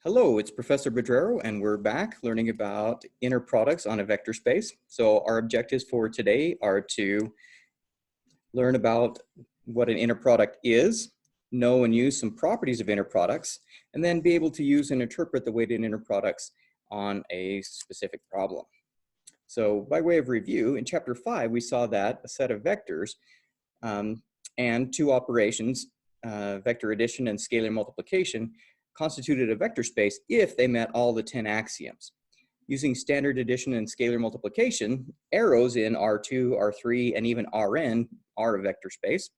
Hello, it's Professor Bedrero, and we're back learning about inner products on a vector space. So our objectives for today are to learn about what an inner product is, know and use some properties of inner products, and then be able to use and interpret the weighted inner products on a specific problem. So by way of review, in Chapter 5, we saw that a set of vectors and two operations, vector addition and scalar multiplication, constituted a vector space if they met all the 10 axioms. Using standard addition and scalar multiplication, arrows in R2, R3, and even Rn are a vector space.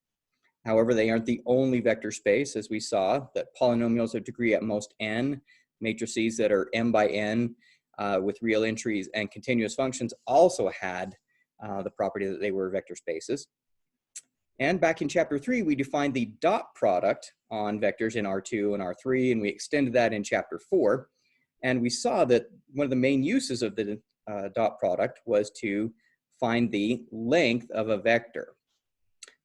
However, they aren't the only vector space, as we saw, that polynomials of degree at most n, matrices that are m by n with real entries, and continuous functions also had the property that they were vector spaces. And back in Chapter 3, we defined the dot product on vectors in R2 and R3, and we extended that in Chapter 4. And we saw that one of the main uses of the dot product was to find the length of a vector.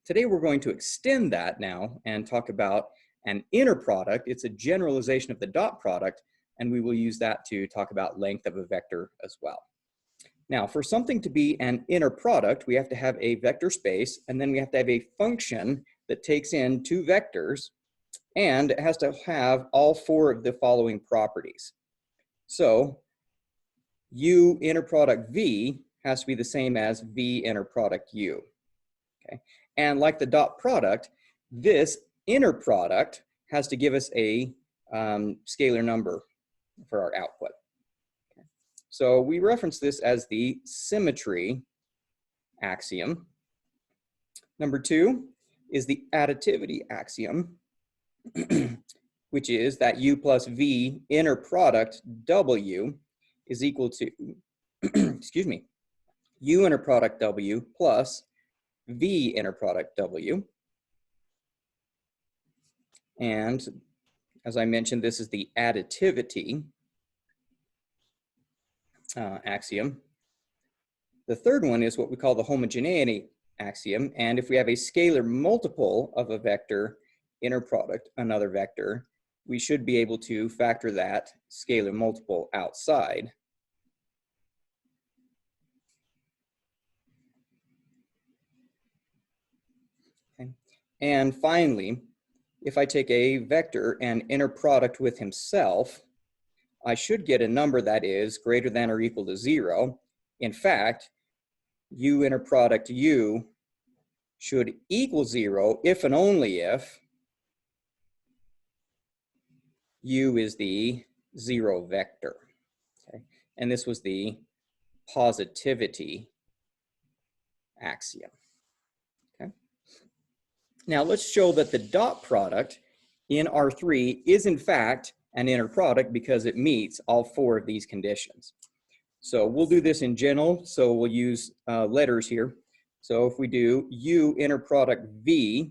Today, we're going to extend that now and talk about an inner product. It's a generalization of the dot product, and we will use that to talk about length of a vector as well. Now, for something to be an inner product, we have to have a vector space, and then we have to have a function that takes in two vectors, and it has to have all four of the following properties. So, U inner product V has to be the same as V inner product U. Okay? And like the dot product, this inner product has to give us a scalar number for our output. So we reference this as the symmetry axiom. Number 2 is the additivity axiom, which is that U plus V inner product W is equal to, excuse me, U inner product W plus V inner product W. And as I mentioned, this is the additivity axiom. The third one is what we call the homogeneity axiom, and if we have a scalar multiple of a vector inner product another vector, we should be able to factor that scalar multiple outside. Okay. And finally, if I take a vector and inner product with himself, I should get a number that is greater than or equal to 0. In fact, U inner product U should equal 0 if and only if U is the 0 vector. Okay? And this was the positivity axiom. Okay? Now let's show that the dot product in R3 is in fact an inner product because it meets all four of these conditions. So we'll do this in general, so we'll use letters here. So if we do U inner product V,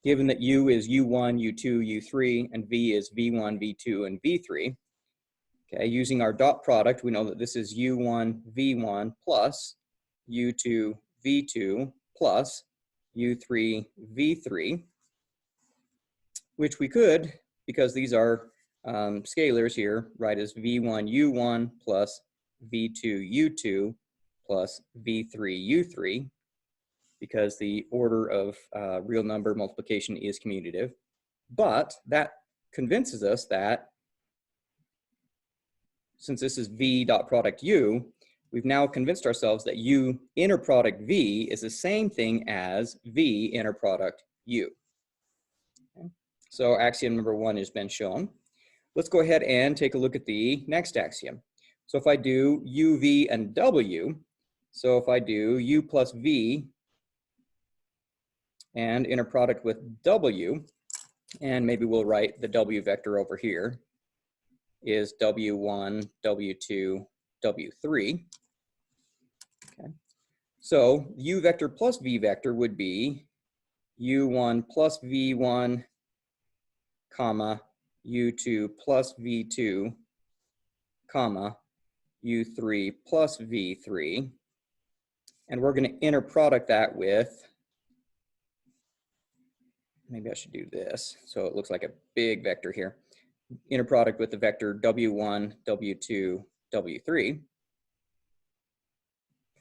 given that U is U1, U2, U3, and V is V1, V2, and V3, okay, using our dot product, we know that this is U1, V1 plus U2, V2 plus U3, V3, which we could, because these are scalars here, write as V1, U1 plus V2, U2 plus V3, U3, because the order of real number multiplication is commutative. But that convinces us that since this is V dot product U, we've now convinced ourselves that U inner product V is the same thing as V inner product U. Okay. So axiom number 1 has been shown. Let's go ahead and take a look at the next axiom. So if I do U, V, and W, so if I do U plus V and inner product with W, and maybe we'll write the W vector over here, is W1, W2, W3. Okay. So U vector plus V vector would be U1 plus V1, comma, U2 plus V2, comma, U3 plus V3. And we're going to inner product that with, maybe I should do this so it looks like a big vector here. inner product with the vector w1, w2, w3.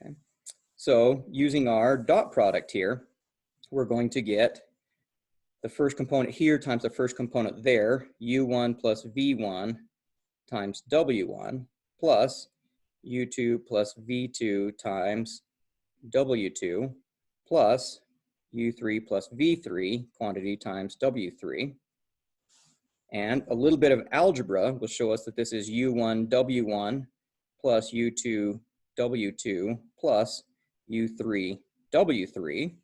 Okay. So using our dot product here, we're going to get the first component here times the first component there, u1 plus v1 times w1 plus u2 plus v2 times w2 plus u3 plus v3 quantity times w3. And a little bit of algebra will show us that this is u1 w1 plus u2 w2 plus u3 w3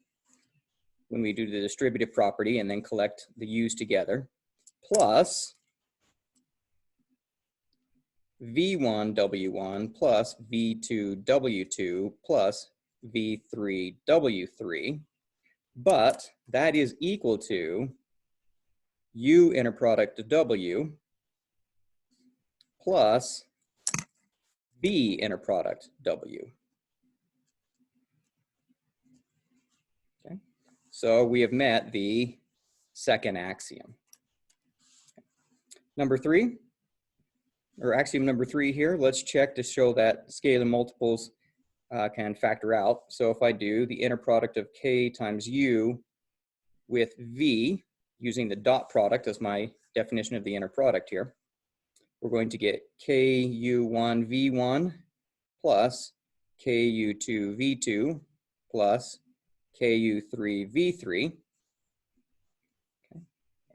when we do the distributive property and then collect the u's together, plus v1 w1 plus v2 w2 plus v3 w3, but that is equal to u inner product w plus v inner product w. Okay, so we have met the second axiom. Number 3, or axiom number 3 here, let's check to show that scalar multiples can factor out. So if I do the inner product of k times u with v, using the dot product as my definition of the inner product here, we're going to get ku1 v1 plus ku2 v2 plus ku3 v3. Okay.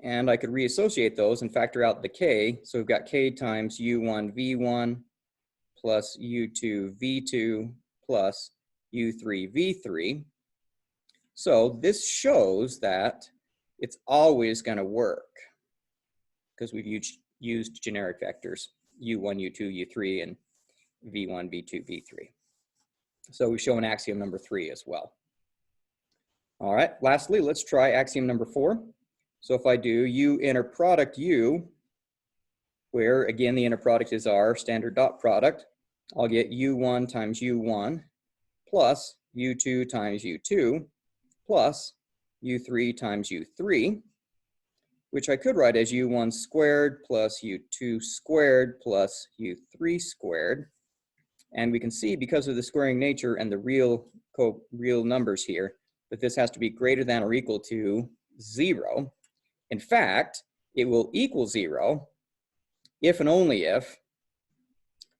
And I could reassociate those and factor out the k. So we've got k times u1 v1 plus u2 v2 plus u3 v3. So this shows that it's always going to work because we've used generic vectors, u1, u2, u3, and v1, v2, v3. So we show an axiom number 3 as well. All right, lastly, let's try axiom number 4. So if I do u inner product u, where again the inner product is our standard dot product, I'll get u1 times u1 plus u2 times u2 plus u3 times u3, which I could write as u1 squared plus u2 squared plus u3 squared. And we can see because of the squaring nature and the real numbers here, that this has to be greater than or equal to 0. In fact, it will equal 0 if and only if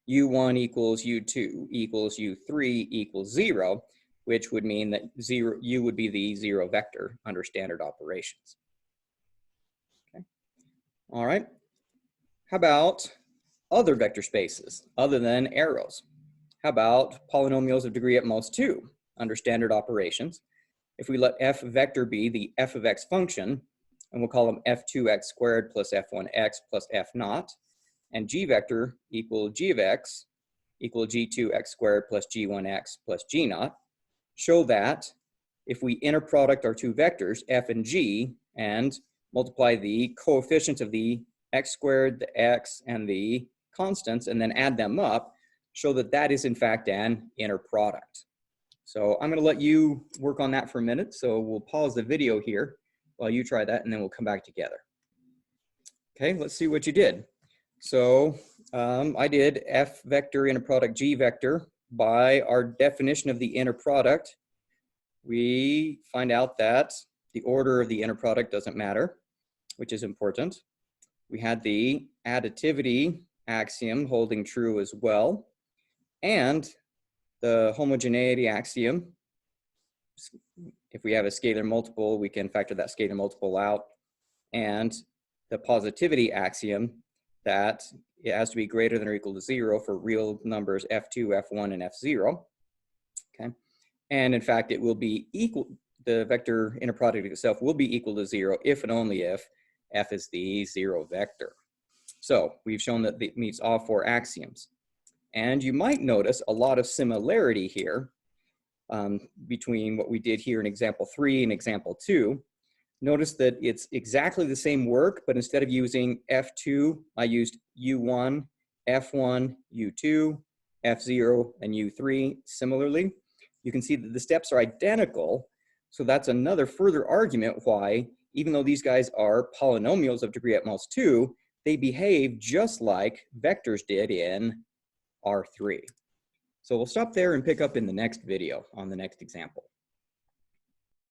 u1 equals u2 equals u3 equals 0, which would mean that u would be the 0 vector under standard operations. Okay. All right. How about other vector spaces other than arrows? How about polynomials of degree at most 2 under standard operations? If we let f vector be the f of x function, and we'll call them f2x squared plus f1x plus f naught, and g vector equal g of x equal g2x squared plus g1x plus g naught, show that if we inner product our two vectors, f and g, and multiply the coefficients of the x squared, the x, and the constants, and then add them up, show that that is in fact an inner product. So I'm going to let you work on that for a minute. So we'll pause the video here while you try that, and then we'll come back together. Okay, let's see what you did. So I did f vector inner product g vector. By our definition of the inner product, we find out that the order of the inner product doesn't matter, which is important. We had the additivity axiom holding true as well, and the homogeneity axiom. If we have a scalar multiple, we can factor that scalar multiple out, and the positivity axiom that it has to be greater than or equal to 0 for real numbers f2, f1, and f0. Okay, and in fact, it will be equal. The vector inner product itself will be equal to 0 if and only if f is the 0 vector. So we've shown that it meets all 4 axioms. And you might notice a lot of similarity here between what we did here in example 3 and example 2. Notice that it's exactly the same work, but instead of using F2, I used U1, F1, U2, F0, and U3 similarly. You can see that the steps are identical. So that's another further argument why, even though these guys are polynomials of degree at most 2, they behave just like vectors did in R3. So we'll stop there and pick up in the next video on the next example.